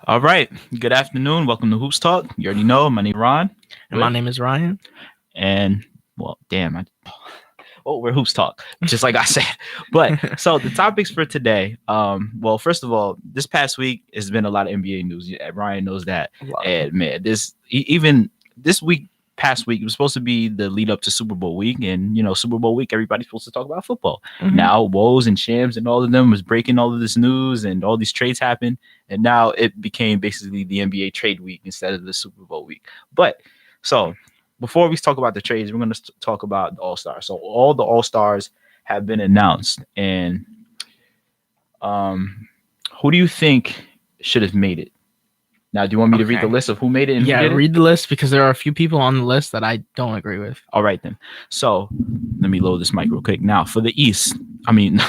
All right. Good afternoon. Welcome to Hoops Talk. You already know my name is Ron. And my name is Ryan. And well, damn, we're Hoops Talk, just like I said. But so the topics for today. Well, first of all, this past week has been a lot of NBA news. Yeah, Ryan knows that. And man, even this week, past week, it was supposed to be the lead up to Super Bowl week, and Super Bowl week, everybody's supposed to talk about football. Now, Woes and Shams and all of them was breaking all of this news, and all these trades happened, and now it became basically the NBA trade week instead of the Super Bowl week. But so before we talk about the trades, we're going to talk about the All Stars. So all the All Stars have been announced, and who do you think should have made it? Now, do you want me to read the list of who made it? Yeah, read the list because there are a few people on the list that I don't agree with. All right, then. So let me load this mic real quick. Now, for the East, I mean,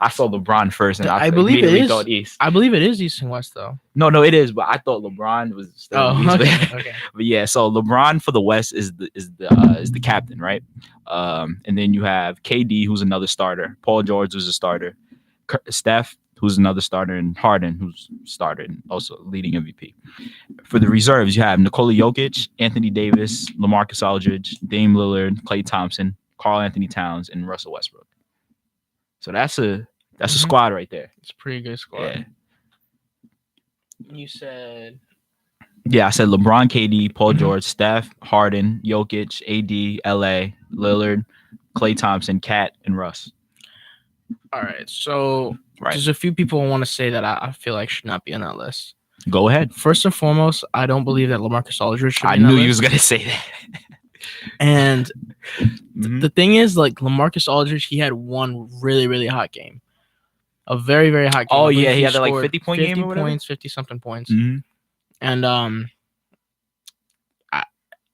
I saw LeBron first, and I believe it is. Thought East. I believe it is East and West, though. No, it is. But I thought LeBron was still East. Okay. But yeah, so LeBron for the West is the captain, right? And then you have KD, who's another starter. Paul George, who's a starter. Steph, who's another starter, and Harden, who's started and also leading MVP. For the reserves, you have Nikola Jokic, Anthony Davis, LaMarcus Aldridge, Dame Lillard, Klay Thompson, Karl Anthony Towns, and Russell Westbrook. So that's a squad right there. It's a pretty good squad. Yeah. You said... Yeah, I said LeBron, KD, Paul George, Steph, Harden, Jokic, AD, LA, Lillard, Klay Thompson, Cat, and Russ. All right, so there's a few people I want to say that I feel like should not be on that list. Go ahead. First and foremost, I don't believe that LaMarcus Aldridge should be on that list. I knew you was going to say that. And the thing is, like, LaMarcus Aldridge, he had one really, really hot game. A very, very hot game. Oh, yeah, he had like 50-point game or whatever? 50-something points. Mm-hmm. And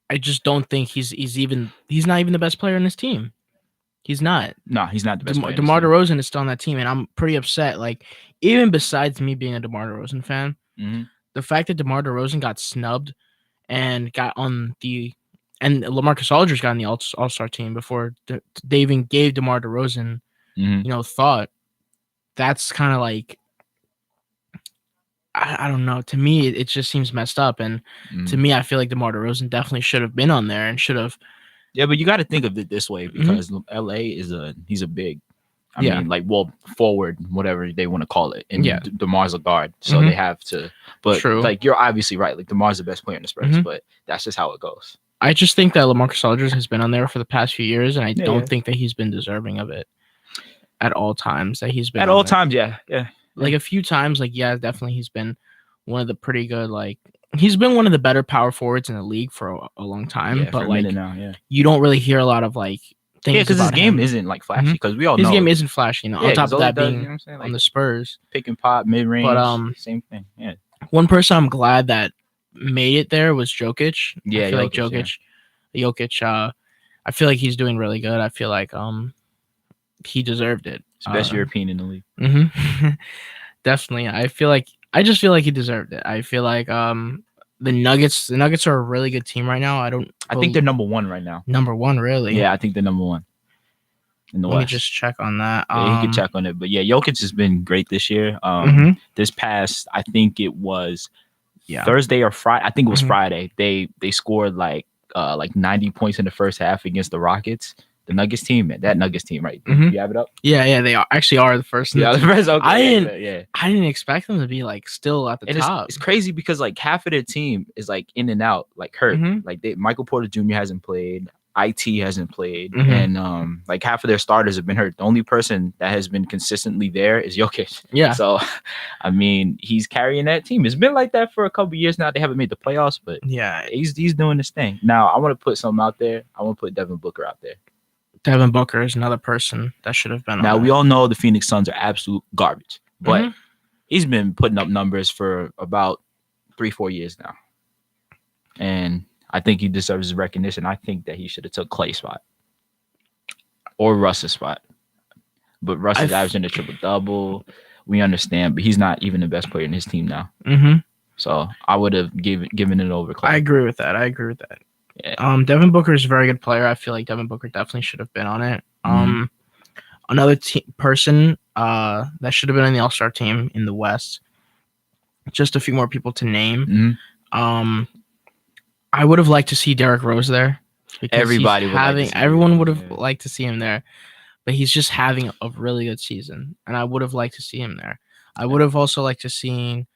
I just don't think he's not even the best player in this team. He's not. No, he's not the best player. DeMar DeRozan is still on that team, and I'm pretty upset. Like, even besides me being a DeMar DeRozan fan, the fact that DeMar DeRozan got snubbed and got on and LaMarcus Aldridge got on the All-Star team before they even gave DeMar DeRozan, thought. That's kind of like, I don't know. To me, it just seems messed up, and to me, I feel like DeMar DeRozan definitely should have been on there and should have. Yeah, but you got to think of it this way because LA he's a big, I mean, like, forward, whatever they want to call it, and DeMar's a guard, so they have to. But like, you're obviously right. Like, DeMar's the best player in the Spurs, but that's just how it goes. I just think that LaMarcus Aldridge has been on there for the past few years, and I don't think that he's been deserving of it at all times. That he's been at all times, yeah. Like a few times, like definitely he's been one of the pretty good, like. He's been one of the better power forwards in the league for a long time, but like now, you don't really hear a lot of like things. Yeah, because his game isn't like flashy. Because we all know his game isn't flashy. On top of that, being on the Spurs, pick and pop, mid range, but same thing. Yeah. One person I'm glad that made it there was Jokic. Yeah, I feel like Jokic. I feel like he's doing really good. I feel like he deserved it. He's the best European in the league. Mm-hmm. Definitely, I just feel like he deserved it. I feel like the Nuggets are a really good team right now. I think they're number one right now. Number one, really? Yeah, I think they're number one in the West. Let me just check on that. Yeah, he could check on it. But yeah, Jokic has been great this year. This past, I think it was Thursday or Friday. I think it was Friday. They scored like 90 points in the first half against the Rockets. The Nuggets team, that Nuggets team, right? You have it up? Yeah, they actually are the first. Yeah, the first. Okay, I didn't expect them to be like still at the top. It's crazy because like half of their team is like in and out, like hurt. Like Michael Porter Jr. hasn't played, IT hasn't played, and like half of their starters have been hurt. The only person that has been consistently there is Jokic. Yeah. So, I mean, he's carrying that team. It's been like that for a couple of years now. They haven't made the playoffs, but yeah, he's doing this thing. Now, I want to put something out there. I want to put Devin Booker out there. Devin Booker is another person that should have been on. Now, we all know the Phoenix Suns are absolute garbage, but he's been putting up numbers for about 3-4 years now. And I think he deserves his recognition. I think that he should have took Klay's spot or Russ's spot. But Russ is averaging a triple-double. We understand, but he's not even the best player in his team now. So I would have given it over Klay. I agree with that. Yeah. Devin Booker is a very good player. I feel like Devin Booker definitely should have been on it. Another person that should have been on the All-Star team in the West just a few more people to name. Mm-hmm. I would have liked to see Derrick Rose there. Everybody would like to see everyone would have liked to see him there, but he's just having a really good season, and I would have liked to see him there. I would have also liked to see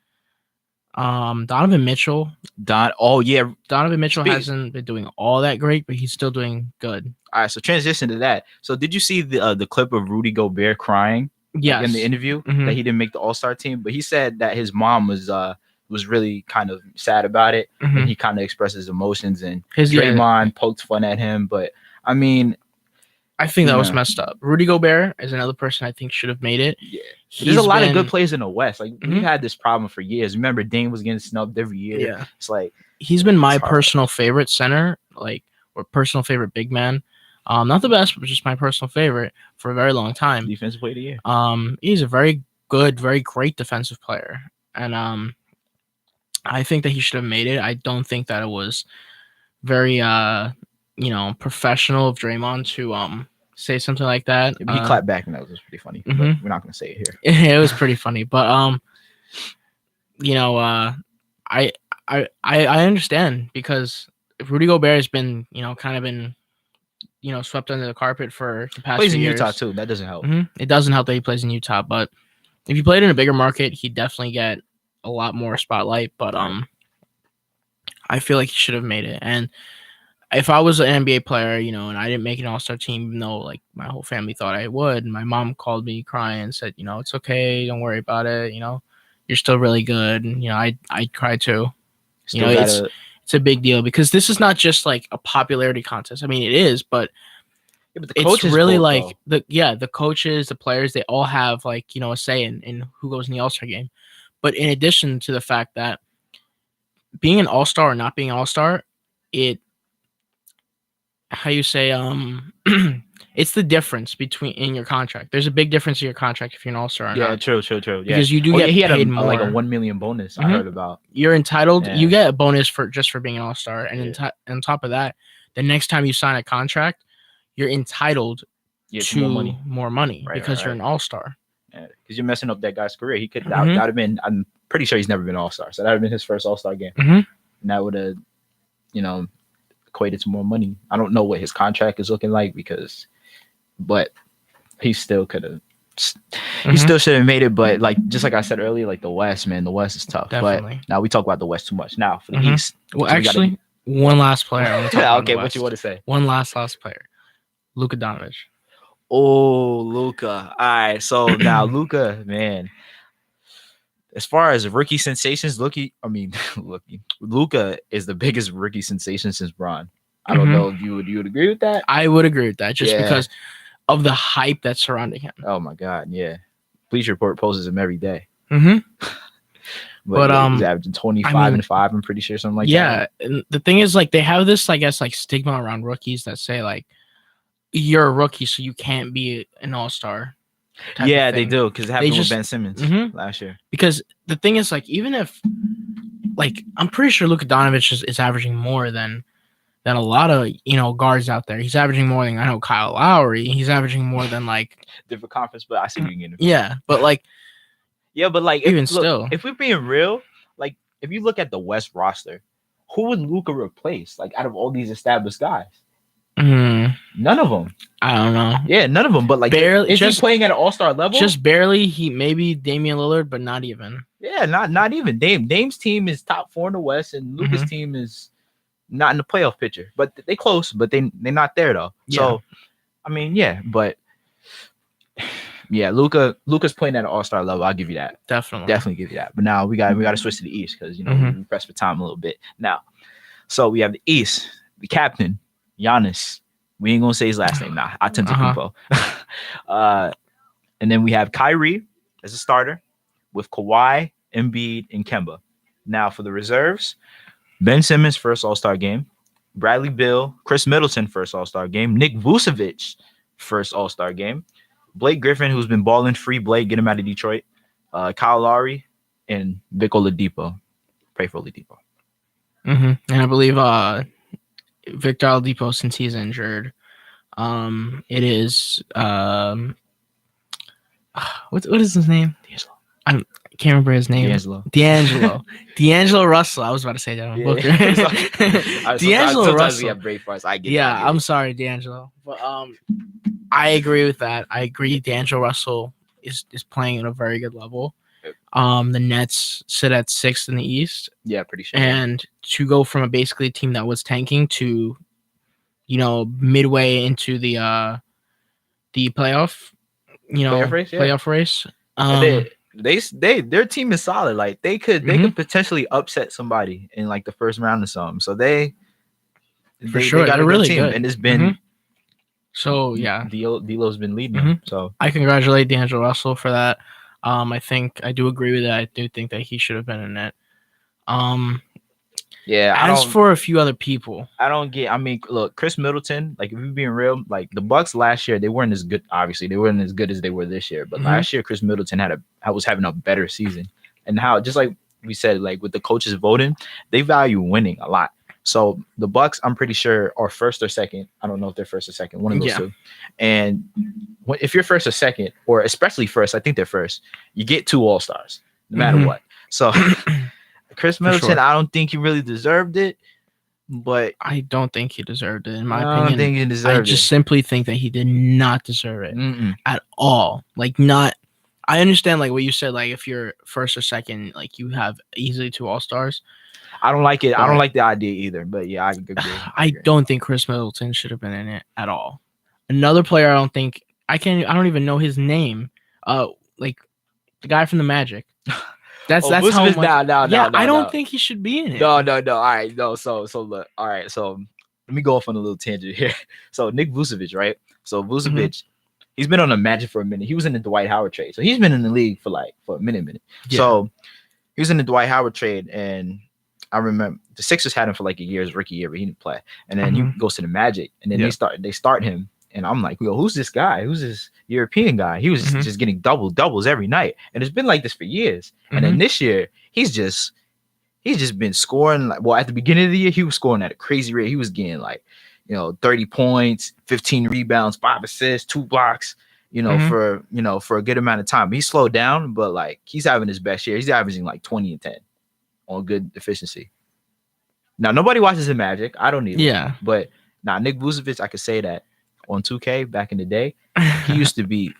Donovan Mitchell. Donovan Mitchell hasn't been doing all that great, but he's still doing good. All right, so transition to that. So did you see the clip of Rudy Gobert crying? Yes. In the interview that he didn't make the All-Star team, but he said that his mom was really kind of sad about it, and he kind of expressed his emotions, and Draymond poked fun at him. But I mean, I think that was messed up. Rudy Gobert is another person I think should have made it. Yeah, there's a lot of good players in the West. Like we've had this problem for years. Remember, Dame was getting snubbed every year. Yeah, it's like he's been my personal favorite center, or personal favorite big man. Not the best, but just my personal favorite for a very long time. Defensive player of the year. He's a very good, very great defensive player, and I think that he should have made it. I don't think that it was very, professional of Draymond to say something like that. He clapped back, and that was pretty funny. But we're not going to say it here. It was pretty funny, but I understand, because Rudy Gobert has been, kind of been, swept under the carpet for the past plays few in years. Utah too. That doesn't help. It doesn't help that he plays in Utah, but if he played in a bigger market, he'd definitely get a lot more spotlight. But I feel like he should have made it. And if I was an NBA player, and I didn't make an All-Star team, even though like my whole family thought I would, and my mom called me crying and said, it's okay, don't worry about it, you're still really good. And I'd cry too. It's a big deal, because this is not just like a popularity contest. I mean, it is, but it's really like the coaches, the players, they all have like, a say in who goes in the All-Star game. But in addition to the fact that being an All-Star or not being an All-Star, it's the difference in your contract. There's a big difference in your contract if you're an All-Star or not. True. Yeah. Because you do get paid more. Like a $1 million bonus. I heard about. You're entitled. You get a bonus for being an All-Star, and on top of that, the next time you sign a contract, you're entitled to more money because you're an All-Star. Yeah, because you're messing up that guy's career. He could that would have been. I'm pretty sure he's never been All-Star, so that would have been his first All-Star game, and that would have, equated to more money. I don't know what his contract is looking like but he still could have. He still should have made it, but just like I said earlier, like the West, man, the West is tough. Definitely. But now we talk about the West too much. Now for the East, well, actually, one last player. Okay, what you want to say? One last player, Luka Doncic. Oh, Luka. All right, so now Luka, man. As far as rookie sensations, Luka is the biggest rookie sensation since Bron. I don't know if you would agree with that. I would agree with that, just because of the hype that's surrounding him. Oh my God, yeah. Bleacher Report posts him every day. But he's averaging 25 and 5. I'm pretty sure, something like that. Yeah, and the thing is, like, they have this, I guess, like stigma around rookies that say like, you're a rookie, so you can't be an All-Star. Yeah, they do, because it happened with Ben Simmons last year. Because the thing is, like, even if, like, I'm pretty sure Luka Doncic is averaging more than a lot of guards out there. He's averaging more than Kyle Lowry. He's averaging more than like different conference, but I see you getting. Yeah, but like, still, if we're being real, like if you look at the West roster, who would Luka replace? Like out of all these established guys. None of them. I don't know. Yeah, none of them. But like, barely. Is he playing at an All-Star level? Just barely. He maybe Damian Lillard, but not even. Yeah, not even. Dame's team is top 4 in the West, and Luka's team is not in the playoff picture. But they close. But they're not there though. Yeah. So, I mean, but Luka's playing at an All-Star level. I'll give you that. Definitely give you that. But now we got to switch to the East because we're pressed for time a little bit now. So we have the East, the captain. Giannis. We ain't gonna say his last name. Nah, Antetokounmpo. And then we have Kyrie as a starter with Kawhi, Embiid, and Kemba. Now for the reserves, Ben Simmons first All-Star game, Bradley Beal, Chris Middleton first All-Star game, Nick Vucevic first All-Star game, Blake Griffin, who's been balling, free Blake, get him out of Detroit, Kyle Lowry, and Vic Oladipo. Pray for Oladipo. And I believe Victor Oladipo, since he's injured, it is what is his name? I can't remember his name. D'Angelo Russell. I was about to say Devin Booker. D'Angelo Russell. We have brain farts. I get it. I'm sorry, D'Angelo. But I agree with that. I agree. D'Angelo Russell is playing at a very good level. The Nets sit at 6th in the East. Yeah, pretty sure. And to go from basically a team that was tanking to, midway into the playoff, playoff race. Their team is solid. Like they could potentially upset somebody in like the first round or something. So they got a really team, good. And it's been so yeah. D'Lo's been leading them. So I congratulate D'Angelo Russell for that. I do agree with that. I do think that he should have been in it. Yeah. As for a few other people, look, Chris Middleton. Like, if we're being real, like the Bucks last year, they weren't as good. Obviously, they weren't as good as they were this year. But last year, Chris Middleton was having a better season. And how, just like we said, like with the coaches voting, they value winning a lot. So the Bucks, I'm pretty sure, are first or second. I don't know if they're first or second. One of those two. And if you're first or second, or especially first, I think they're first. You get 2 All-Stars, no matter what. So Chris Middleton, I don't think he really deserved it, but I don't think he deserved it. In my opinion, I don't think he deserved it. I just simply think that he did not deserve it at all. Like, not. I understand, like what you said. Like, if you're first or second, like you have easily 2 All-Stars. I don't like it. I don't like the idea either. But yeah, I agree. I don't think Chris Middleton should have been in it at all. Another player, I don't even know his name. Like the guy from the Magic. That's how much. I don't think he should be in it. No. All right, no. So look. All right. So let me go off on a little tangent here. So Nick Vucevic, right? So Vucevic, he's been on the Magic for a minute. He was in the Dwight Howard trade, so he's been in the league for a minute. Yeah. So he was in the Dwight Howard trade, and I remember the Sixers had him for like a year, his rookie year, but he didn't play. And then he goes to the Magic, and then they start him. And I'm like, yo, who's this guy? Who's this European guy? He was just getting doubles every night. And it's been like this for years. And then this year, he's just been scoring. At the beginning of the year, he was scoring at a crazy rate. He was getting 30 points, 15 rebounds, 5 assists, 2 blocks, for a good amount of time. He slowed down, but he's having his best year. He's averaging 20 and 10 on good efficiency. Now, nobody watches the Magic. I don't need it. But now, Nick Vucevic, I could say that on 2K back in the day, he used to be,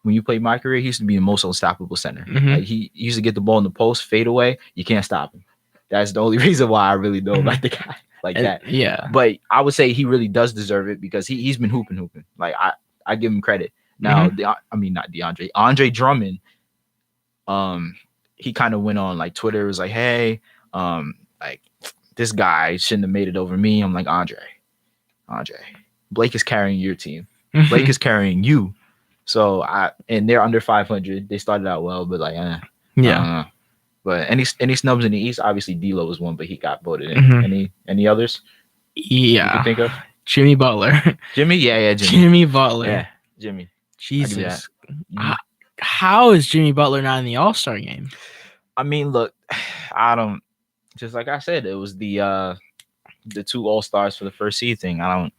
when you played my career, he used to be the most unstoppable center. He used to get the ball in the post, fade away. You can't stop him. That's the only reason why I really know about the guy that. Yeah. But I would say he really does deserve it because he's been hooping. Like, I give him credit. Now, not DeAndre. Andre Drummond, he kind of went on Twitter, was like, hey, this guy shouldn't have made it over me. I'm like, Andre, Blake is carrying your team. Blake is carrying you. So and they're under 500. They started out well, but But any snubs in the East? Obviously, D'Lo was one, but he got voted in. Any others? Yeah, you can think of? Jimmy Butler. Jimmy, yeah, Jimmy Butler. Yeah, Jimmy. Jesus, how is Jimmy Butler not in the All-Star game? I mean, look, I don't. Just like I said, it was the 2 All-Stars for the first seed thing. I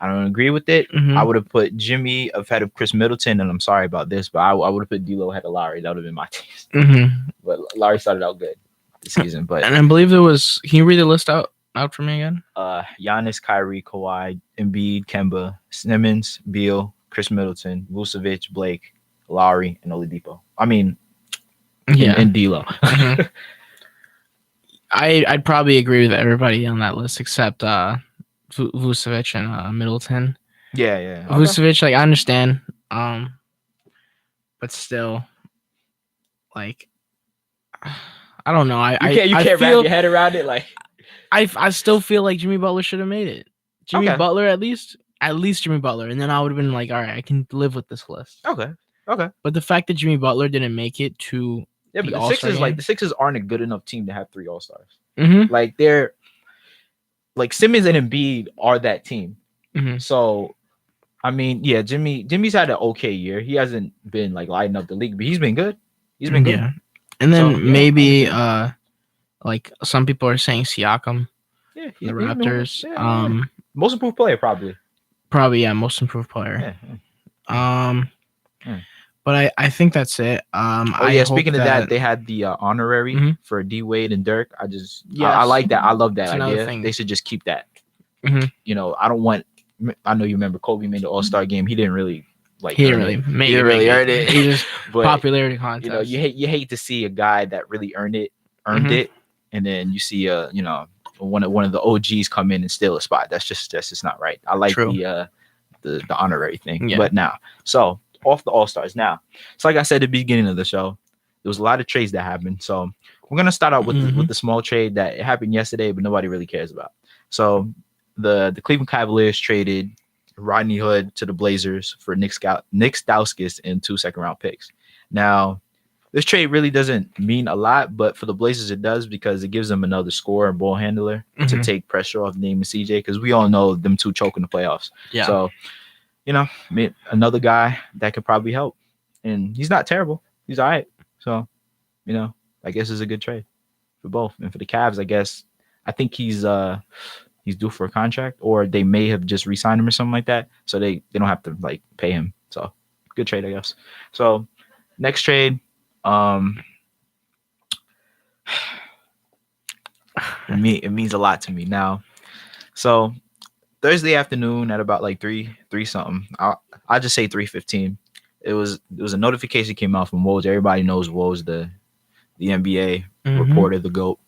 don't agree with it. I would have put Jimmy ahead of Chris Middleton, and I'm sorry about this, but I would have put D'Lo ahead of Lowry. That would have been my team. But Lowry started out good this season. But and I believe there was. Can you read the list out for me again? Giannis, Kyrie, Kawhi, Embiid, Kemba, Simmons, Beal, Chris Middleton, Vucevic, Blake, Lowry, and Oladipo. I mean, and D'Lo. I'd probably agree with everybody on that list except Vucevic and Middleton. Yeah. Vucevic, I understand, but still, I don't know. You can't wrap your head around it. I still feel like Jimmy Butler should have made it. Butler at least Jimmy Butler, and then I would have been like, all right, I can live with this list. Okay. But the fact that Jimmy Butler didn't make it to but the Sixers, the Sixers aren't a good enough team to have 3 All-Stars. They're Simmons and Embiid are that team. So, I mean, yeah, Jimmy's had an okay year. He hasn't been lighting up the league, but he's been good. Yeah. And then maybe some people are saying Siakam. Yeah, the Raptors. Most improved player, probably. Most improved player. But I think that's it. Oh I yeah, hope speaking of that, they had the honorary Mhm. for D Wade and Dirk. I Yes. like that. I love that It's another idea. thing. They should just keep that. Mhm. You know, I don't want. I know you remember Kobe made the All Star game. He didn't really like. He didn't earn really it. make He it. didn't really earn it. He just But popularity contest. you know, you hate to see a guy that really earned Mhm. it, and then you see you know, one of the OGs come in and steal a spot. That's just not right. I like True. the honorary thing. Yeah. But now, so off the All Stars now. So like I said at the beginning of the show, there was a lot of trades that happened. So we're gonna start out with Mhm. the small trade that it happened yesterday, but nobody really cares about. So the Cleveland Cavaliers traded Rodney Hood to the Blazers for Nick Stauskas and 2 second-round picks. Now, this trade really doesn't mean a lot, but for the Blazers it does because it gives them another scorer and ball handler to Mhm. take pressure off Dame and CJ because we all know them two choke in the playoffs. Yeah. So, you know, another guy that could probably help. And he's not terrible. He's all right. So, you know, I guess it's a good trade for both. And for the Cavs, I guess I think he's due for a contract, or they may have just re-signed him or something like that. So they don't have to like pay him. So good trade, I guess. So next trade, it means a lot to me now. So Thursday afternoon at about like three something. I'll just say 3:15. It was a notification came out from Woj. Everybody knows Woj, the NBA reporter, the GOAT.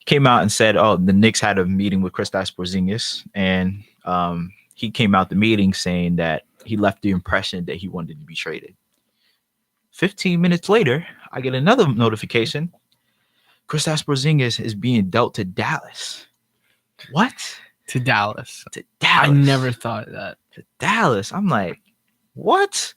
Came out and said, "Oh, the Knicks had a meeting with Kristaps Porzingis," and he came out the meeting saying that he left the impression that he wanted to be traded. 15 minutes later, I get another notification. Kristaps Porzingis is being dealt to Dallas. What? To Dallas. To Dallas. I never thought of that. To Dallas. I'm like, what?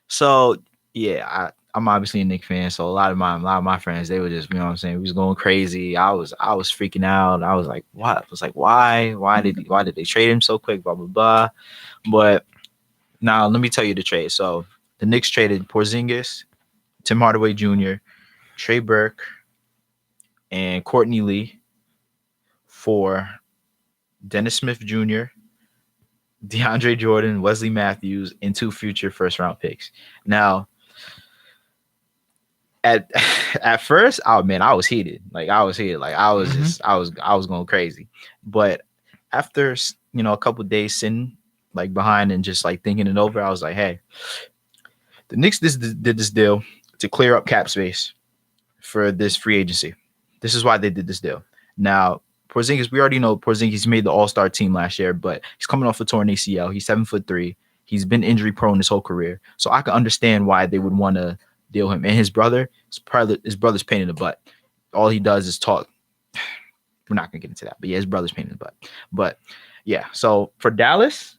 So yeah, I'm obviously a Knicks fan, so a lot of my friends, they were just, you know what I'm saying, we was going crazy. I was freaking out. I was like, what? I was like, why did they trade him so quick? Blah blah blah. But now let me tell you the trade. So the Knicks traded Porzingis, Tim Hardaway Jr., Trey Burke, and Courtney Lee for Dennis Smith Jr., DeAndre Jordan, Wesley Matthews, and 2 future first-round picks. Now, at first, oh man, I was heated. Like I was just I was going crazy. But after, you know, a couple days sitting like behind and just like thinking it over, I was like, hey, the Knicks did this deal to clear up cap space for this free agency. This is why they did this deal. Now, Porzingis, we already know Porzingis made the All-Star team last year, but he's coming off a torn ACL. He's 7'3". He's been injury prone his whole career. So I can understand why they would want to deal him. And his brother's pain in the butt. All he does is talk. We're not gonna get into that, but yeah, his brother's pain in the butt. But yeah, so for Dallas,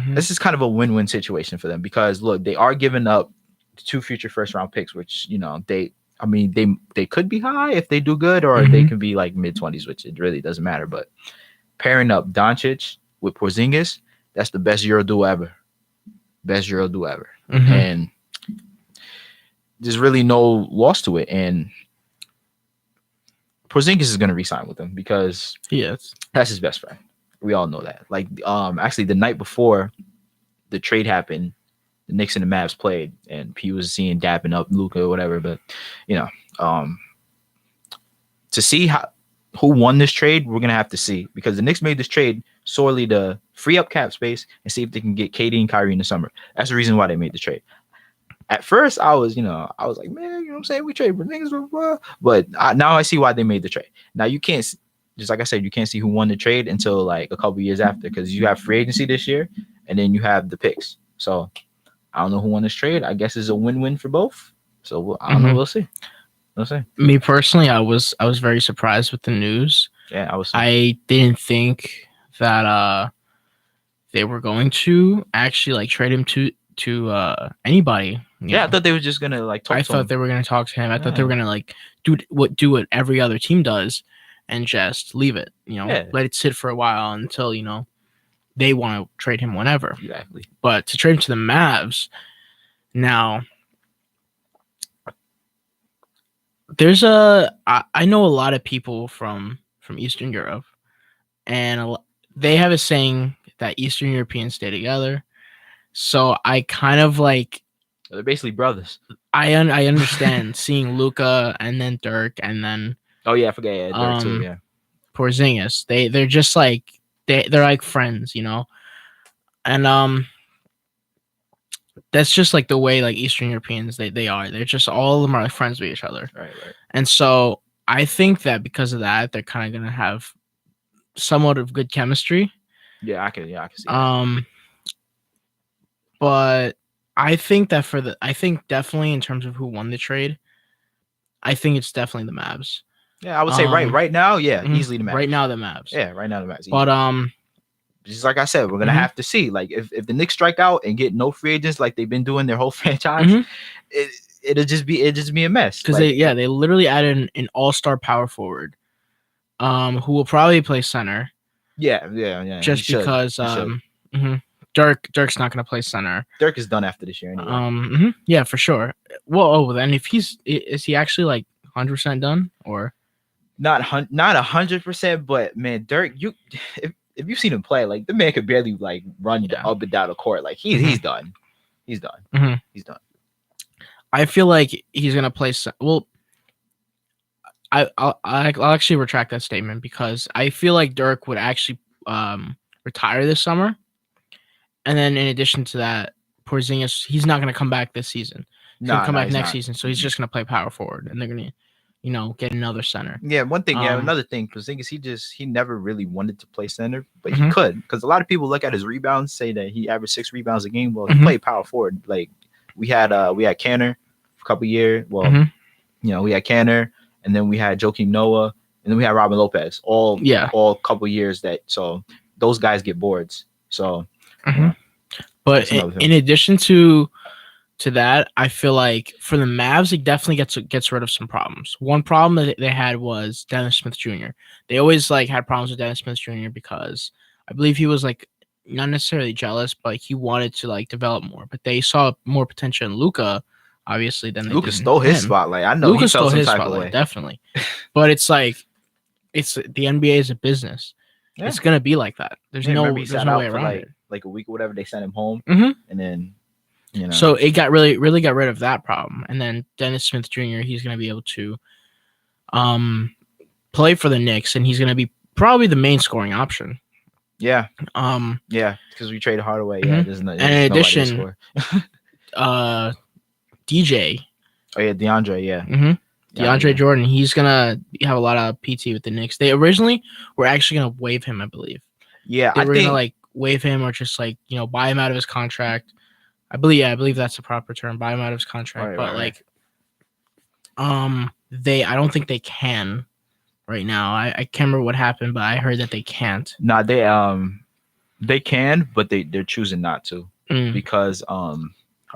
this is kind of a win-win situation for them because look, they are giving up 2 future first-round picks, which, you know, they could be high if they do good, or they can be like mid-20s, which it really doesn't matter. But pairing up Doncic with Porzingis, that's the best Euro duo ever. Best Euro duo ever. And there's really no loss to it. And Porzingis is going to re-sign with them because that's his best friend. We all know that. Like, actually, the night before the trade happened, the Knicks and the Mavs played, and he was seeing dapping up Luka or whatever. But, you know, to see who won this trade, we're going to have to see, because the Knicks made this trade solely to free up cap space and see if they can get KD and Kyrie in the summer. That's the reason why they made the trade. At first, I was like, man, you know what I'm saying? We trade for niggas, blah, blah. But now I see why they made the trade. Now, you can't, just like I said, you can't see who won the trade until like a couple years after, because you have free agency this year, and then you have the picks. So I don't know who won this trade. I guess it's a win-win for both. So I don't know. We'll see. Me personally, I was very surprised with the news. Yeah, I didn't think that they were going to actually like trade him to anybody. Yeah, I thought they were just gonna like talk. I thought they were gonna talk to him. I thought they were gonna like do what every other team does, and just leave it. You know, let it sit for a while until, you know, they want to trade him whenever. Exactly. But to trade him to the Mavs, now there's I know a lot of people from Eastern Europe, and they have a saying that Eastern Europeans stay together. So I kind of like They're basically brothers. I understand seeing Luka and then Dirk and then Oh yeah, I forget. Yeah, Dirk too. Yeah. Porzingis. They're just like they're like friends, you know. And that's just like the way like Eastern Europeans they are. They're just all of them are like friends with each other. Right. And so I think that because of that, they're kind of gonna have somewhat of good chemistry. Yeah, I can see that. But I think that I think definitely in terms of who won the trade, I think it's definitely the Mavs. Yeah, I would say right now, yeah, easily the Mavs. Right now the Mavs. Yeah, right now the Mavs. Easily. But just like I said, we're gonna have to see. Like if the Knicks strike out and get no free agents like they've been doing their whole franchise, it'll just be a mess. Because they literally added an all-star power forward, who will probably play center. Yeah. Just because Dirk's not gonna play center. Dirk is done after this year anyway. Yeah, for sure. Well, then if is he actually like 100% done or not 100%? But man, Dirk, if you've seen him play, like the man could barely like run up and down the court. Like he's done. He's done. He's done. I feel like he's gonna play. Well, I'll actually retract that statement because I feel like Dirk would actually retire this summer, and then in addition to that, Porzingis he's not gonna come back this season. He's gonna come back next season, so he's just gonna play power forward, and they're gonna, get another center. Yeah, one thing. Another thing. Porzingis, he never really wanted to play center, but he could because a lot of people look at his rebounds, say that he averaged 6 rebounds a game. Well, he played power forward. Like we had Kanter for a couple years. Well, we had Kanter, and then we had Joakim Noah, and then we had Robin Lopez. All couple years so those guys get boards. So, but in addition to that, I feel like for the Mavs, it definitely gets rid of some problems. One problem that they had was Dennis Smith Jr. They always had problems with Dennis Smith Jr. because I believe he was not necessarily jealous, but he wanted to develop more. But they saw more potential in Luka, obviously, than they Luka did stole his spotlight. I know Luka stole his spotlight, definitely. But it's the NBA is a business. Yeah. It's gonna be like that. There's no way around it. Like a week or whatever, they sent him home, and then. So it got really got rid of that problem, and then Dennis Smith Jr. he's going to be able to play for the Knicks, and he's going to be probably the main scoring option. Yeah. Because we traded Hardaway. Yeah, there's no. And in addition, DJ. Oh yeah, DeAndre. Yeah. DeAndre Jordan. He's gonna have a lot of PT with the Knicks. They originally were actually gonna waive him, I believe. Yeah, they were gonna waive him or just buy him out of his contract. I believe that's the proper term. Buy him out of his contract, I don't think they can right now. I can't remember what happened, but I heard that they can't. Nah, they can, but they're choosing not to because our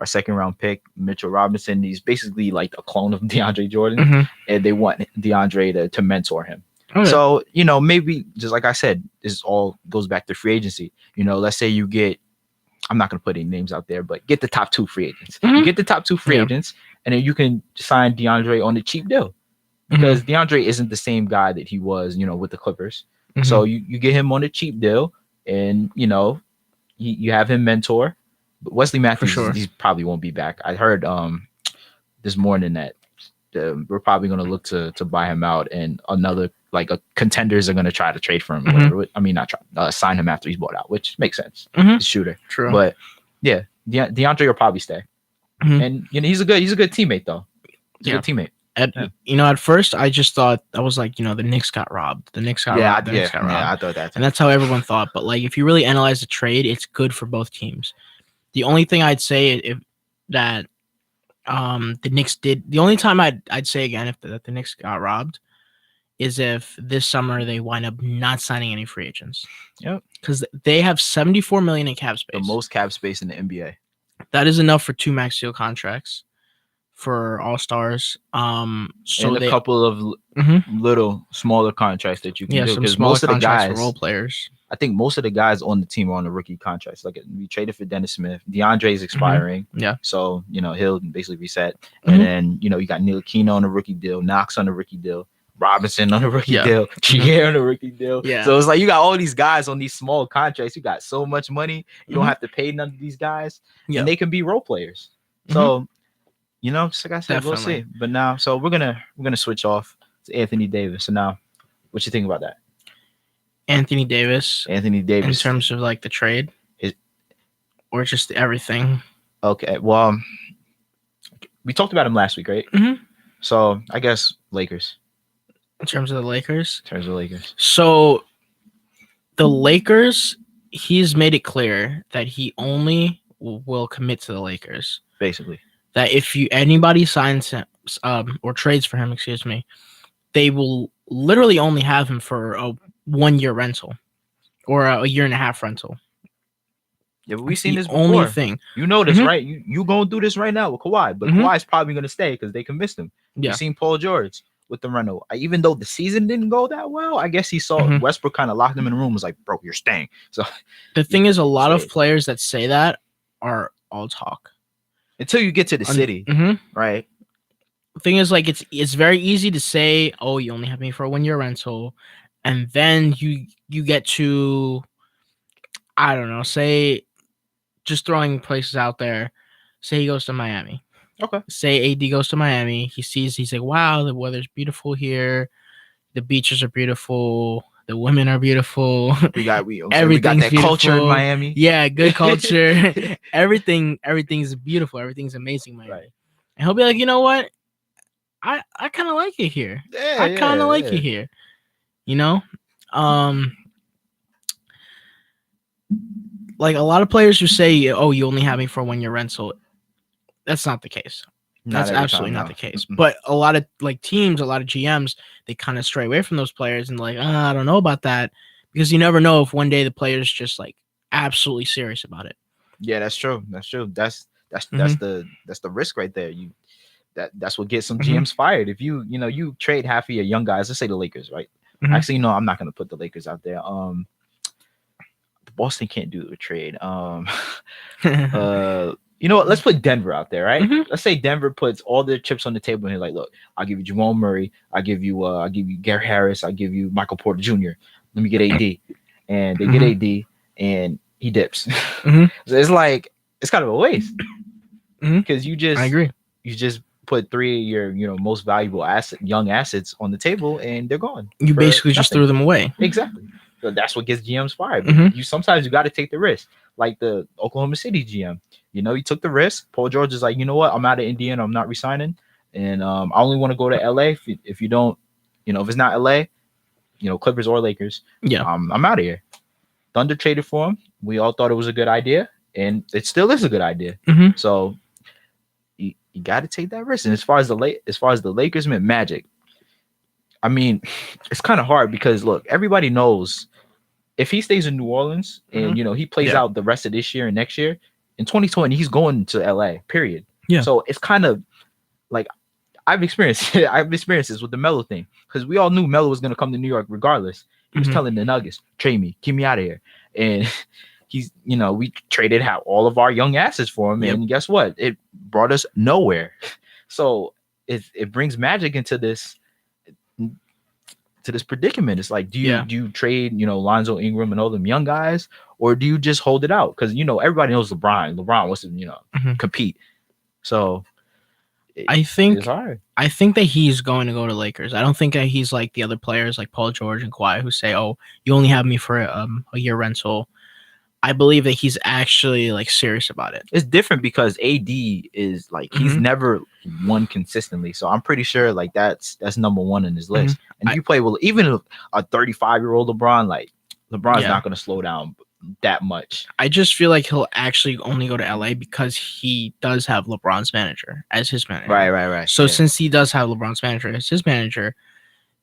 second round pick Mitchell Robinson, he's basically like a clone of DeAndre Jordan, and they want DeAndre to mentor him. Okay. So maybe just like I said, this all goes back to free agency. Let's say you get. I'm not going to put any names out there, but get the top 2 free agents. You get the top 2 free agents, and then you can sign DeAndre on a cheap deal because DeAndre isn't the same guy that he was, with the Clippers. So you get him on a cheap deal, and you have him mentor. But Wesley Matthews, he probably won't be back. I heard this morning that we're probably going to look to buy him out, and another contenders are going to try to trade for him. I mean, not try sign him after he's bought out, which makes sense. He's a shooter. True. But yeah, DeAndre will probably stay, and he's a good teammate though. He's a good teammate. At first I just thought I was the Knicks got robbed. The Knicks got robbed. Yeah, I thought that too. And that's how everyone thought. But if you really analyze the trade, it's good for both teams. The only thing I'd say that the Knicks did, the only time I'd say again that the Knicks got robbed is if this summer they wind up not signing any free agents. Yep. Because they have $74 million in cap space. The most cap space in the NBA. That is enough for 2 max deal contracts for all-stars. And a couple of little smaller contracts that you can do. Because most of the guys for role players. I think most of the guys on the team are on the rookie contracts. We traded for Dennis Smith. DeAndre is expiring. Yeah. So, he'll basically reset. And then, you got Ntilikina on a rookie deal, Knox on a rookie deal, Robinson on a rookie deal, Trier on a rookie deal. Yeah. So it's you got all these guys on these small contracts. You got so much money. You don't have to pay none of these guys. And they can be role players. So, just like I said, we'll Definitely. see. But now, so we're gonna switch off to Anthony Davis. So now, what you think about that? Anthony Davis Anthony in Davis. terms of like the trade, or just everything. Okay, well, we talked about him last week, right? Mhm. So I guess Lakers. In terms of the Lakers. So the Lakers, he's made it clear that he only will commit to the Lakers. Basically. That if anybody signs him or trades for him, excuse me, they will literally only have him for a 1-year rental or a 1.5 year rental. Yeah, but we've seen this before. Only thing. You know this, right? You going through this right now with Kawhi, but Kawhi's probably going to stay because they convinced him. Yeah. We've seen Paul George with the rental. Even though the season didn't go that well, I guess he saw Westbrook kind of locked him in a room, was like, bro, you're staying. So the thing is, a lot of players that say that are all talk. Until you get to the city, right? The thing is, like, it's very easy to say, oh, you only have me for a 1-year rental, and then you get to, I don't know, say, just throwing places out there, say he goes to Miami. Okay. Say AD goes to Miami. He's like, wow, the weather's beautiful here. The beaches are beautiful. The women are beautiful. We got that culture in Miami. Yeah, good culture. Everything's beautiful. Everything's amazing, Miami. Right. And he'll be like, you know what? I kind of like it here. Yeah, I kind of like it here. Like a lot of players who say, "Oh, you only have me for a 1-year rental." That's not the case. That's absolutely not the case. But a lot of teams, a lot of GMs, they kind of stray away from those players and I don't know about that, because you never know if one day the player's just absolutely serious about it. Yeah, that's true. That's the risk right there. That's what gets some GMs fired. If you trade half of your young guys, let's say the Lakers, right? Actually, no, I'm not gonna put the Lakers out there. Boston can't do a trade. You know what? Let's put Denver out there, right? Let's say Denver puts all their chips on the table and they're like, look, I'll give you Jamal Murray, I'll give you Gary Harris, I'll give you Michael Porter Jr. Let me get AD. And they get AD and he dips. So it's kind of a waste. Because I agree. You just put 3 of your most valuable young assets on the table and they're gone. You basically just threw them away. Exactly. So that's what gets GMs fired. Sometimes you got to take the risk. Like the Oklahoma City GM, he took the risk. Paul George is like, you know what? I'm out of Indiana. I'm not resigning. And I only want to go to LA. If you don't, if it's not LA, Clippers or Lakers. Yeah. I'm out of here. Thunder traded for him. We all thought it was a good idea. And it still is a good idea. So you got to take that risk. And as far as the Lakers meant Magic, I mean, it's kind of hard because look, everybody knows if he stays in New Orleans and he plays out the rest of this year and next year, in 2020 he's going to LA. Period. Yeah. So it's kind of like I've experienced this with the Melo thing, because we all knew Melo was going to come to New York regardless. He was telling the Nuggets, trade me, get me out of here, and he's we traded out all of our young assets for him, and guess what? It brought us nowhere. So it brings Magic into this predicament. It's like, do you trade Lonzo, Ingram, and all them young guys, or do you just hold it out? Because everybody knows LeBron wants to compete. So I think it's hard. I think that he's going to go to Lakers. I don't think that he's like the other players like Paul George and Kawhi who say, "Oh, you only have me for a year rental." I believe that he's actually serious about it. It's different because AD is he's never won consistently. So I'm pretty sure that's number one in his list. And you play with even a 35-year-old LeBron, LeBron's not going to slow down that much. I just feel like he'll actually only go to LA because he does have LeBron's manager as his manager. Right. So since he does have LeBron's manager as his manager,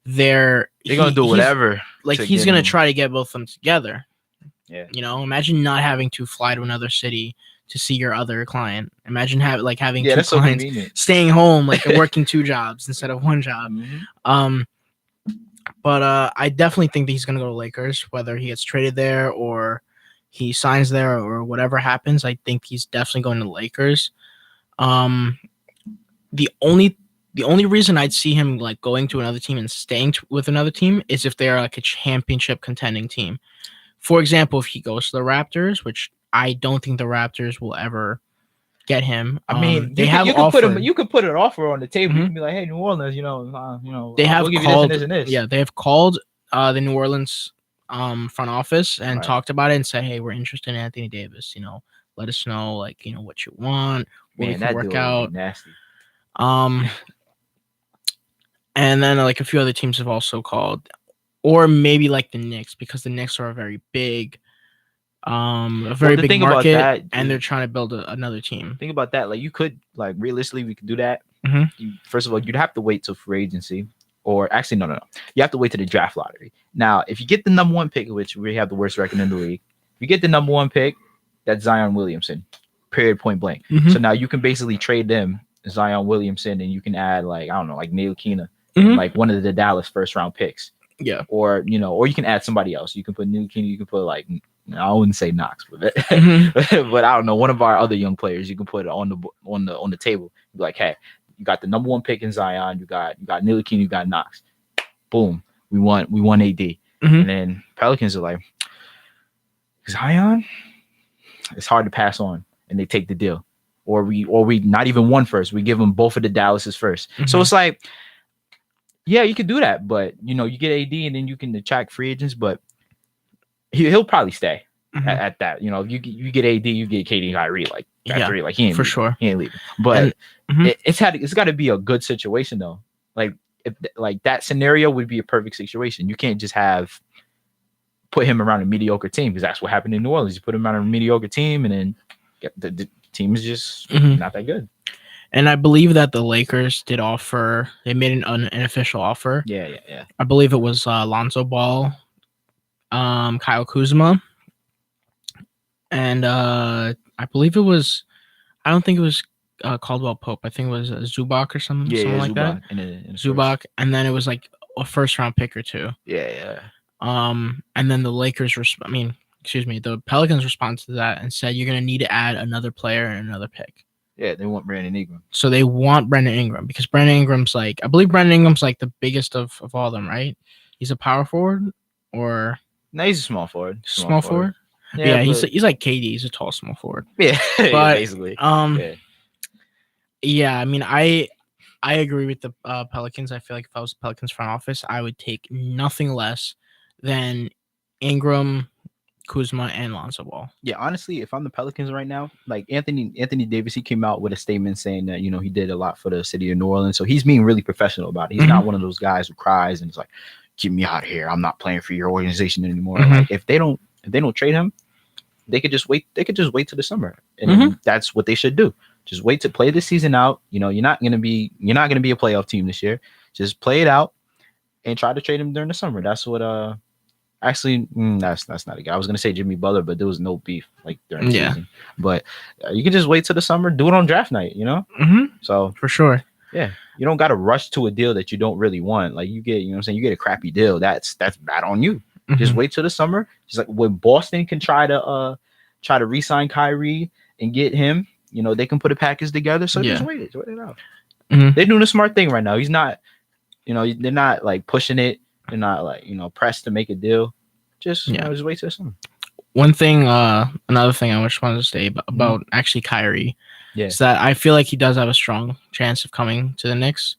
they're going to do whatever. He's going to try to get both of them together. Yeah. Imagine not having to fly to another city to see your other client. Imagine having two clients staying home, working 2 jobs instead of 1 job. But I definitely think that he's going to go to Lakers, whether he gets traded there or he signs there or whatever happens. I think he's definitely going to Lakers. The only reason I'd see him going to another team and staying with another team is if they're a championship contending team. For example, if he goes to the Raptors, which I don't think the Raptors will ever get him. I mean, they have you offered. could put him. You could put an offer on the table. You can be like, "Hey, New Orleans, they have we'll give called. you this and this and this." Yeah, they have called the New Orleans front office and Right. talked about it and said, "Hey, we're interested in Anthony Davis. Let us know, like, what you want. What we Man, can that work dude would out." be nasty. And then like a few other teams have also called, or maybe like the Knicks, because the Knicks are a very big, a very big market, and they're trying to build another team. Think about that. Like, you could, like, realistically, we could do that. Mhm. First of all, you'd have to wait till free agency, or actually, no. You have to wait till the draft lottery. Now, if you get the number 1 pick, which we have the worst record in the league, if you get the number 1 pick, that's Zion Williamson. Period. Point blank. So now you can basically trade them, Zion Williamson, and you can add, like, I don't know, like Ntilikina, like one of the Dallas first round picks. Yeah. Or you can add somebody else. You can put Ntilikina. You can put, like, I wouldn't say Knox, but but I don't know, one of our other young players. You can put it on the table. Be like, hey, you got the number 1 pick in Zion. You got Ntilikina. You got Knox. Boom. We want AD. And then Pelicans are like, Zion. It's hard to pass on, and they take the deal. Or we not even one first. We give them both of the Dallases first. So it's like, yeah, you could do that, but you get AD, and then you can attract free agents, but he'll probably stay at that. You get AD, you get KD, Kyrie, like that 3, like he ain't for leaving. sure. He ain't leaving. But it's got to be a good situation though. Like, if like that scenario would be a perfect situation. You can't just put him around a mediocre team, because that's what happened in New Orleans. You put him around a mediocre team, and then the team is just not that good. And I believe that the Lakers did offer. They made an official offer. Yeah. I believe it was Lonzo Ball, Kyle Kuzma, and I believe it was. I don't think it was Caldwell Pope. I think it was Zubac or something. Something like Zubac that. Zubac, and then it was like a first round pick or 2. Yeah. And then the Lakers, the Pelicans responded to that and said, you're going to need to add another player and another pick. Yeah, they want Brandon Ingram. So they want Brandon Ingram, because Brandon Ingram's I believe Brandon Ingram's like the biggest of all of them, right? He's a power forward, or? No, he's a small forward. Small forward? Yeah, he's like KD. He's a tall small forward. Yeah, but, basically. Yeah, I mean, I agree with the Pelicans. I feel like if I was the Pelicans front office, I would take nothing less than Ingram, Kuzma, and Lonzo Ball. Yeah, honestly, if I'm the Pelicans right now, like Anthony Davis, he came out with a statement saying that he did a lot for the city of New Orleans, so he's being really professional about it. He's not one of those guys who cries and is like, "Get me out of here! I'm not playing for your organization anymore." Like, if they don't trade him, they could just wait. They could just wait till the summer, and that's what they should do. Just wait to play the season out. You're not gonna be a playoff team this year. Just play it out and try to trade him during the summer. That's what actually that's not a guy. I was gonna say Jimmy Butler, but there was no beef like during the season. But you can just wait till the summer, do it on draft night. So for sure. Yeah, you don't got to rush to a deal that you don't really want. Like, you get, you get a crappy deal. That's bad on you. Just wait till the summer. Just like when Boston can try to re-sign Kyrie and get him, they can put a package together. So just wait it out. They're doing a smart thing right now. He's not, they're not like pushing it. They're not like, pressed to make a deal. Just just wait till the summer. One thing, another thing I just wanted to say about actually Kyrie. Yeah. Is that I feel like he does have a strong chance of coming to the Knicks,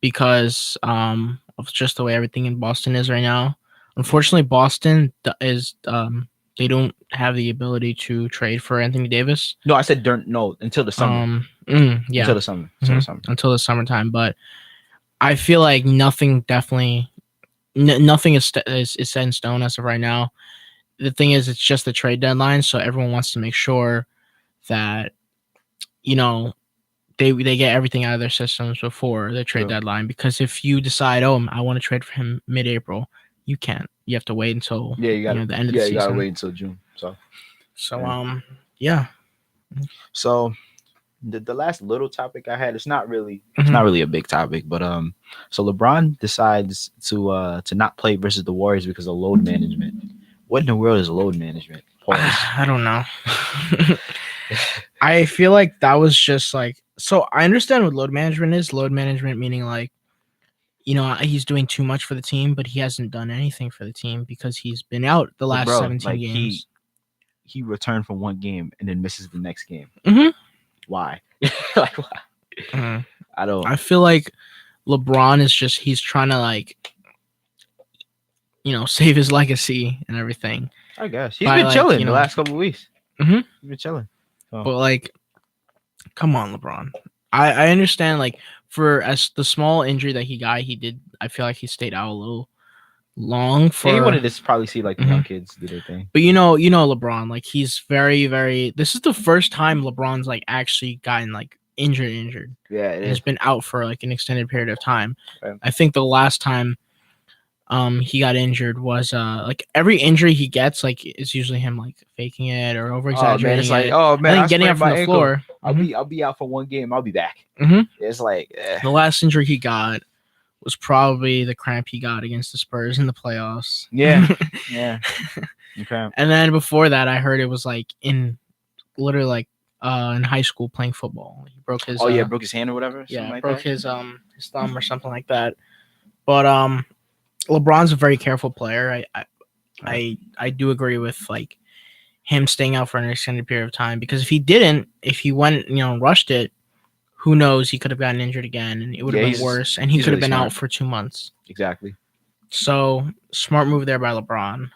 because of just the way everything in Boston is right now. Unfortunately, Boston is they don't have the ability to trade for Anthony Davis. No, I said until the summer. Until the summer. Until the summertime. But I feel like nothing is set in stone as of right now. The thing is, it's just the trade deadline, so everyone wants to make sure that they get everything out of their systems before the trade deadline. Because if you decide, I want to trade for him mid-April, you can't. You have to wait until the end of the season. Yeah, you gotta wait until June. So yeah. So the last little topic I had, it's not really a big topic, but so LeBron decides to not play versus the Warriors because of load management. What in the world is load management? I don't know. I feel like that was just like, so I understand what load management is. Load management meaning like, he's doing too much for the team, but he hasn't done anything for the team because he's been out the last 17 games. He returned from one game and then misses the next game. why? Like why? Mhm. I don't. I feel like LeBron is just he's trying to like save his legacy and everything. I guess he's by, been like, chilling the last couple of weeks. Mhm. He's been chilling. So. But like, come on, LeBron. I understand like for as the small injury that he got, he did. I feel like he stayed out a little long for. Yeah, he wanted to probably see like the young Mhm. kids do their thing. But you know LeBron, like he's very, very. This is the first time LeBron's like actually gotten like injured. Yeah, it and has is. been out for like an extended period of time. Right. I think the last time he got injured was like every injury he gets like is usually him like faking it or over exaggerating. Oh man, it's like it. oh man, and then I getting sprained up from my the ankle. floor. I'll be out for one game. I'll be back. Mhm. It's like The last injury he got was probably the cramp he got against the Spurs in the playoffs. yeah. Okay. And then before that, I heard it was like in literally like in high school playing football. He broke his. Broke his hand or whatever. Yeah, Like broke that. his thumb or something like that. But LeBron's a very careful player. I do agree with like him staying out for an extended period of time because if he went rushed it, who knows, he could have gotten injured again and it would have been worse and he could have been out for 2 months. Exactly. So smart move there by LeBron.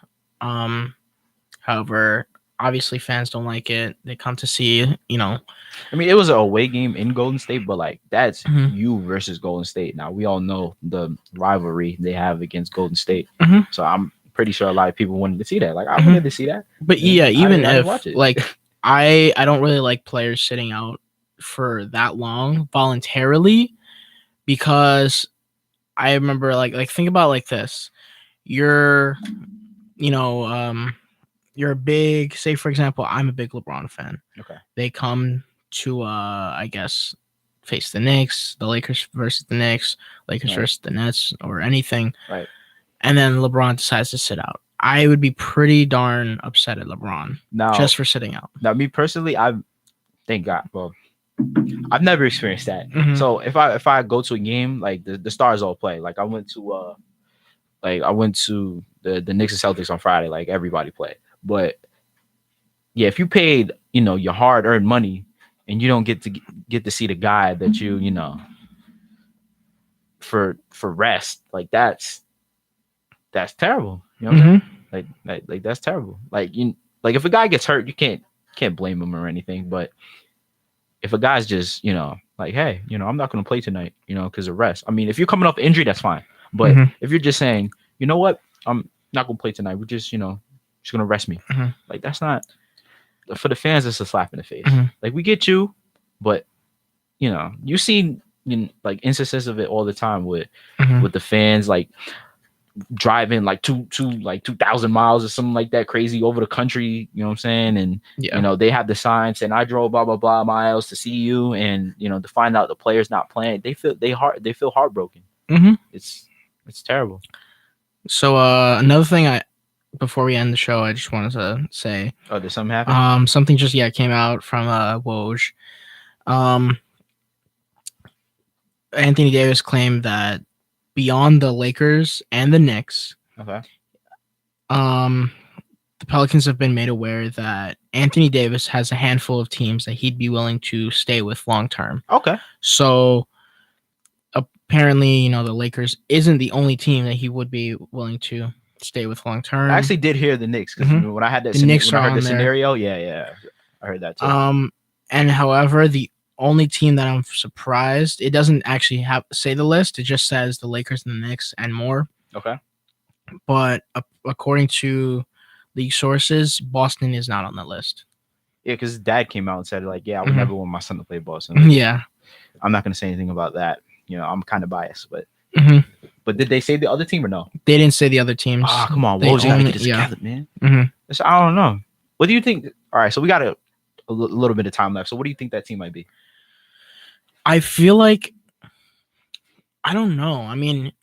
However, obviously fans don't like it. They come to see, I mean, it was an away game in Golden State, but like that's Mhm. you versus Golden State. Now we all know the rivalry they have against Golden State, Mhm. so I'm pretty sure a lot of people wanted to see that. Like I Mhm. wanted to see that. But yeah, even I if watch it. like I don't really like players sitting out for that long voluntarily because I remember like think about like this. You're you're a big, say for example, I'm a big LeBron fan. Okay. They come to I guess face the Knicks, the Lakers versus the Knicks, Lakers Right. versus the Nets or anything. Right. And then LeBron decides to sit out. I would be pretty darn upset at LeBron just for sitting out. Now, me personally, thank God. Well, I've never experienced that. Mhm. So if I go to a game, like the stars all play. Like I went to the Knicks and Celtics on Friday. Like everybody played. But yeah, if you paid your hard earned money and you don't get to see the guy that you for rest, like that's terrible. You know what I'm saying? Like that's terrible. Like if a guy gets hurt, you can't blame him or anything. But if a guy's just like, hey, I'm not going to play tonight, because of rest. I mean, if you're coming off injury, that's fine. But if you're just saying, you know what, I'm not going to play tonight. We're just going to rest me. Like that's not for the fans. It's a slap in the face. Like we get you, but you see like instances of it all the time with the fans like driving like 2,000 miles or something like that crazy over the country, you know what I'm saying? And they have the sign saying I drove blah blah blah miles to see you, and to find out the player's not playing, they feel heartbroken. It's terrible. So another thing before we end the show, I just wanted to say, did something happen? Something just came out from Woj. Anthony Davis claimed that beyond the Lakers and the Knicks, the Pelicans have been made aware that Anthony Davis has a handful of teams that he'd be willing to stay with long term. Okay. So apparently, the Lakers isn't the only team that he would be willing to stay with long term. I actually did hear the Knicks because when I had that scenario, yeah, I heard that too. And however, the only team that I'm surprised, it doesn't actually say the list. It just says the Lakers and the Knicks and more. Okay. But according to league sources, Boston is not on that list. Yeah, because his dad came out and said like, yeah, I would never want my son to play Boston. Yeah. I'm not going to say anything about that. I'm kind of biased, but but did they say the other team or no? They didn't say the other teams. Ah, come on. Woj got to get this together, man. I don't know. What do you think? All right, so we got a little bit of time left. So what do you think that team might be? I feel like, I don't know. I mean,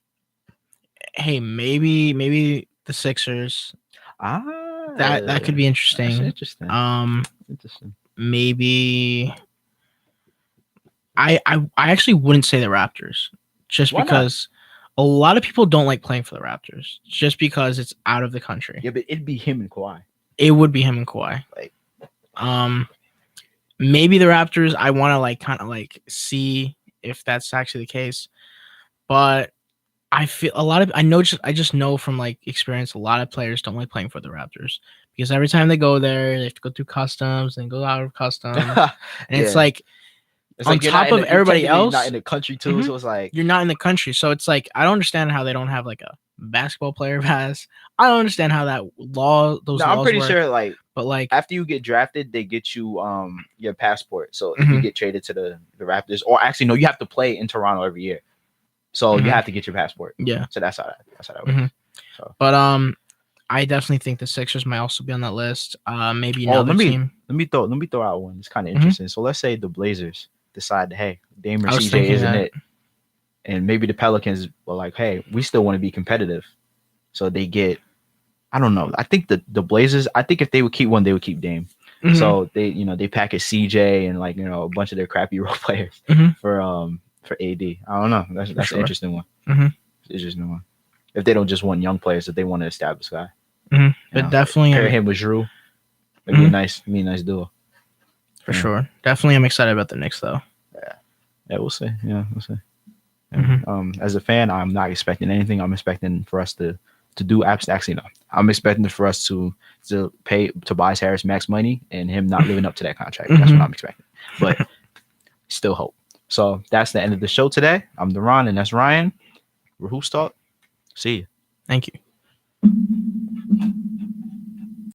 hey, maybe the Sixers. That could be interesting. That's interesting. Maybe I actually wouldn't say the Raptors, just because a lot of people don't like playing for the Raptors, just because it's out of the country. Yeah, but it'd be him and Kawhi. It would be him and Kawhi. Like, maybe the Raptors. I want to like kind of like see if that's actually the case, but I feel a lot of I just know from like experience a lot of players don't like playing for the Raptors because every time they go there they have to go through customs and go out of customs, and it's like it's on like top of everybody else, not in the country too. So it's like you're not in the country, so it's like I don't understand how they don't have like a basketball player pass. I don't understand how that those laws I'm pretty work, sure like. but like After you get drafted, they get you your passport. So if you get traded to the Raptors, or actually no, you have to play in Toronto every year. So you have to get your passport. Yeah. So that's how that works. So. But I definitely think the Sixers might also be on that list. Maybe another team. Let me throw out one. It's kind of interesting. So let's say the Blazers decide, hey, Dame or CJ isn't it, and maybe the Pelicans were like, hey, we still want to be competitive. So they get, I don't know. I think the Blazers. I think if they would keep one, they would keep Dame. So they package CJ and like a bunch of their crappy role players for AD. I don't know. That's an interesting one. Interesting one. If they don't just want young players, if they want to establish guy. But definitely pair him with Drew. Maybe a nice duo. For sure. Definitely I'm excited about the Knicks though. Yeah, we'll see. Yeah, we'll see. As a fan, I'm not expecting anything. I'm expecting for us to do actually no. I'm expecting for us to pay Tobias Harris max money and him not living up to that contract. That's what I'm expecting. But still hope. So that's the end of the show today. I'm Deron and that's Ryan. We're Hoops Talk. See you. Thank you.